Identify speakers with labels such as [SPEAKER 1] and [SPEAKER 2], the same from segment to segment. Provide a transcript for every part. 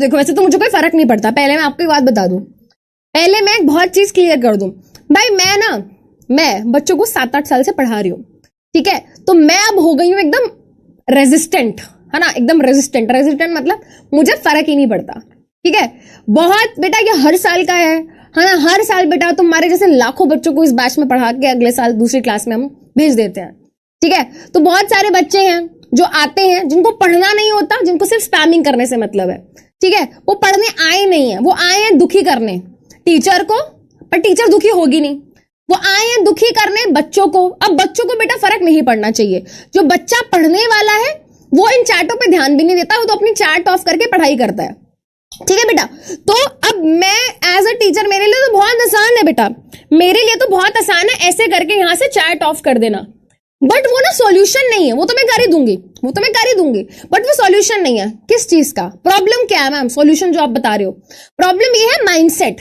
[SPEAKER 1] देखो वैसे तो मुझे कोई फर्क नहीं पड़ता, पहले मैं आपको एक बात बता दूं, पहले मैं एक बहुत चीज क्लियर कर दूं भाई, मैं बच्चों को 7-8 साल से पढ़ा रही हूं, ठीक है, तो मैं अब हो गई हूं एकदम रेजिस्टेंट, है ना, एकदम रेजिस्टेंट मतलब मुझे फर्क ही नहीं पड़ता, ठीक है। बहुत बेटा ये हर साल का है ना, हर साल बेटा तुम्हारे जैसे लाखों बच्चों को इस बैच में पढ़ा के अगले साल दूसरी क्लास में हम भेज देते हैं, ठीक है। तो बहुत सारे बच्चे हैं जो आते हैं जिनको पढ़ना नहीं होता, जिनको सिर्फ स्पैमिंग करने से मतलब है, ठीक है, वो पढ़ने आए नहीं है, वो आए हैं दुखी करने टीचर को, पर टीचर दुखी होगी नहीं, वो आए हैं दुखी करने बच्चों को। अब बच्चों को बेटा फर्क नहीं पड़ना चाहिए, जो बच्चा पढ़ने वाला है वो इन चैटों पे ध्यान भी नहीं देता, वो तो अपनी चैट ऑफ करके पढ़ाई करता है, ठीक है बेटा। तो अब मैं एज अ टीचर, मेरे लिए तो बहुत आसान है बेटा, मेरे लिए तो बहुत आसान है ऐसे करके यहां से चैट ऑफ कर देना, बट वो ना सॉल्यूशन नहीं है, वो तो मैं कर ही दूंगी, बट वो सॉल्यूशन नहीं है। किस चीज का प्रॉब्लम क्या है मैम? सॉल्यूशन जो आप बता रहे हो, प्रॉब्लम ये है माइंडसेट,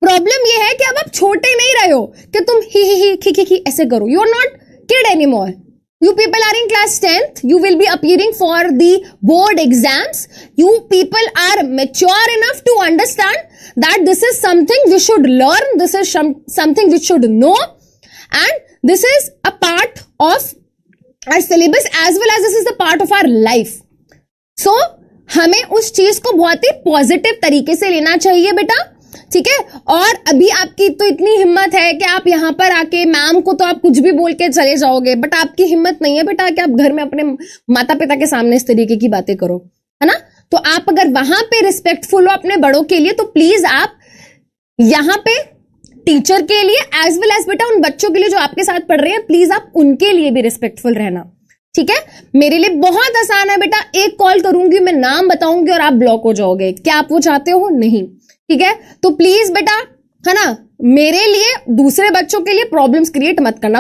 [SPEAKER 1] प्रॉब्लम ये है कि अब आप छोटे नहीं रहे हो कि तुम ही खी ऐसे करो, you are not kid anymore, you people are in class 10th, you will be appearing for the board exams, you people are mature enough to understand that this is something we should learn, this is something we should know, and this is a part of our syllabus as well as this is the part of our life. So हमें उस चीज को बहुत ही positive तरीके से लेना चाहिए बेटा, ठीक है। और अभी आपकी तो इतनी हिम्मत है कि आप यहां पर आके मैम को तो आप कुछ भी बोल के चले जाओगे, बट आपकी हिम्मत नहीं है बेटा कि आप घर में अपने माता पिता के सामने इस तरीके की बातें करो, है ना। तो आप अगर वहां पे रिस्पेक्टफुल हो अपने बड़ों के लिए, तो प्लीज आप यहां पे टीचर के लिए एज वेल एज बेटा उन बच्चों के लिए जो आपके साथ पढ़ रहे हैं, प्लीज आप उनके लिए भी रिस्पेक्टफुल रहना, ठीक है। मेरे लिए बहुत आसान है बेटा, एक कॉल करूंगी, मैं नाम बताऊंगी और आप ब्लॉक हो जाओगे। क्या आप वो चाहते हो? नहीं, ठीक है। तो प्लीज बेटा, है ना, मेरे लिए दूसरे बच्चों के लिए प्रॉब्लम्स क्रिएट मत करना।